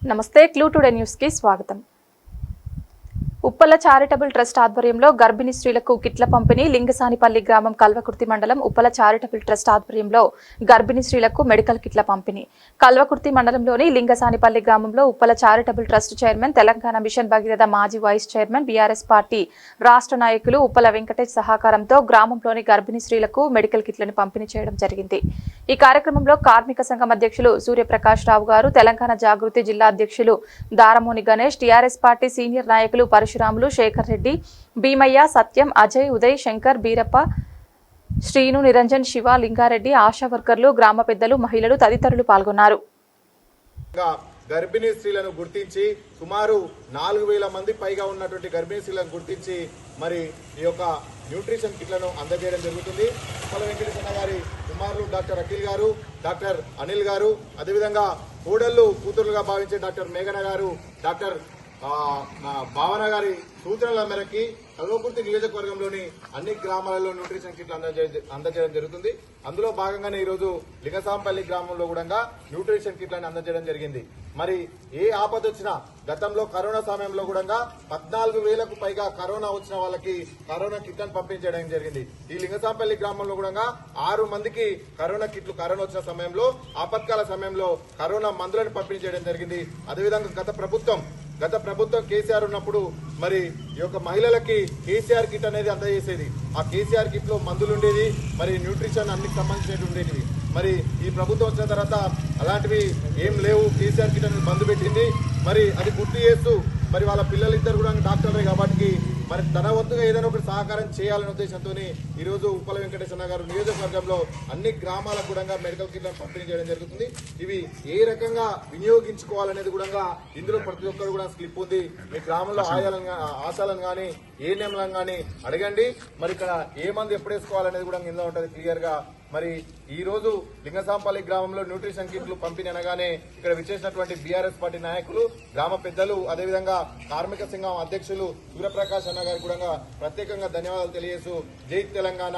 నమస్తే clue today news కి స్వాగతం. ఉప్పల చారిటబుల్ ట్రస్ట్ ఆధ్వర్యంలో గర్భిణీ స్త్రీలకు కిట్ల పంపిణీ. లింగసానిపల్లి గ్రామం కల్వకుర్తి మండలం ఉప్పల చారిటబుల్ ట్రస్ట్ ఆధ్వర్యంలో గర్భిణీ స్త్రీలకు మెడికల్ కిట్ల పంపిణీ. కల్వకుర్తి మండలంలోని లింగసానిపల్లి గ్రామంలో Uppala charitable trust chairman, Telangana mission Bhagiratha మాజీ వైస్ చైర్మన్, బీఆర్ఎస్ పార్టీ రాష్ట్ర నాయకులు ఉప్పల వెంకటేష్ సహకారంతో గ్రామంలోని గర్భిణీ స్త్రీలకు మెడికల్ కిట్లను పంపిణీ చేయడం జరిగింది. ఈ కార్యక్రమంలో కార్మిక సంఘం అధ్యక్షులు సూర్యప్రకాష్ రావు గారు, తెలంగాణ జాగృతి జిల్లా అధ్యక్షులు దారమోని గణేష్, టీఆర్ఎస్ పార్టీ సీనియర్ నాయకులు పరశురాములు, శేఖర్ రెడ్డి, భీమయ్య, సత్యం, అజయ్, ఉదయ్, శంకర్, బీరప్ప, శ్రీను, నిరంజన్, శివ, లింగారెడ్డి, ఆశా వర్కర్లు, గ్రామ పెద్దలు, మహిళలు తదితరులు పాల్గొన్నారు. గర్భిణీ స్త్రీలను గుర్తించి సుమారు 4000 మంది పైగా ఉన్నటువంటి గర్భిణీ స్త్రీలను గుర్తించి మరి ఈ యొక్క న్యూట్రిషన్ కిట్లను అందజేయడం జరుగుతుంది. ఉప్పల వెంకటేశ్వర గారి కుమారులు డాక్టర్ అఖిల్ గారు, డాక్టర్ అనిల్ గారు, అదేవిధంగా కూడళ్లు కూతురులుగా భావించే డాక్టర్ మేఘన గారు, డాక్టర్ భావన గారి సూచనల మేరకి కల్వకుర్తి నియోజకవర్గంలోని అన్ని గ్రామాలలో న్యూట్రిషన్ కిట్లు అందజేయడం జరుగుతుంది. అందులో భాగంగానే ఈరోజు లింగసాంపల్లి గ్రామంలో కూడా న్యూట్రిషన్ కిట్లను అందజేయడం జరిగింది. మరి ఏ ఆపద వచ్చినా గతంలో కరోనా సమయంలో కూడా 14,000కు పైగా కరోనా వచ్చిన వాళ్ళకి కరోనా కిట్లను పంపించడం జరిగింది. ఈ లింగసాంపల్లి గ్రామంలో కూడా 6 మందికి కరోనా కిట్లు కరోనా వచ్చిన సమయంలో ఆపత్కాల సమయంలో కరోనా మందులను పంపించడం జరిగింది. అదేవిధంగా గత ప్రభుత్వం కేసీఆర్ ఉన్నప్పుడు మరి ఈ యొక్క మహిళలకి కేసీఆర్ కిట్ అనేది అందజేసేది. ఆ కేసీఆర్ కిట్ లో మందులు ఉండేది, మరి న్యూట్రిషన్ అన్నికి సంబంధించినవి ఉండేది. మరి ఈ ప్రభుత్వం వచ్చిన తర్వాత అలాంటివి ఏం లేవు. కేసీఆర్ కిట్ అనేది బంద్ పెట్టింది. మరి అది గుర్తు చేస్తూ మరి వాళ్ళ పిల్లలిద్దరు కూడా డాక్టర్లే కాబట్టి మరి తన వంతుగా ఏదైనా ఒకటి సహకారం చేయాలనే ఉద్దేశంతో ఈ రోజు ఉప్పల వెంకటేశ్వర గారు నియోజకవర్గంలో అన్ని గ్రామాలకు కూడా మెడికల్ కిట్లను పంపిణీ చేయడం జరుగుతుంది. ఇవి ఏ రకంగా వినియోగించుకోవాలనేది కూడా ఇందులో ప్రతి ఒక్కరు కూడా స్లిప్ ఉంది. మీ గ్రామంలో ఆశాలను కానీ ఏఎన్ఎంలను కానీ అడగండి. మరి ఇక్కడ ఏ మంది ఎప్పుడు వేసుకోవాలనేది కూడా ఇందులో ఉంటుంది క్లియర్ గా. మరి ఈ రోజు లింగసాంపల్లి గ్రామంలో న్యూట్రిషన్ కిట్లు పంపిణీ అనగానే ఇక్కడ విచ్చేసినటువంటి బీఆర్ఎస్ పార్టీ నాయకులు, గ్రామ పెద్దలు, అదేవిధంగా కార్మిక సంఘం అధ్యక్షులు సూర్యప్రకాష్ అన్న గారికి కూడా ప్రత్యేకంగా ధన్యవాదాలు తెలియజేస్తూ జై తెలంగాణ.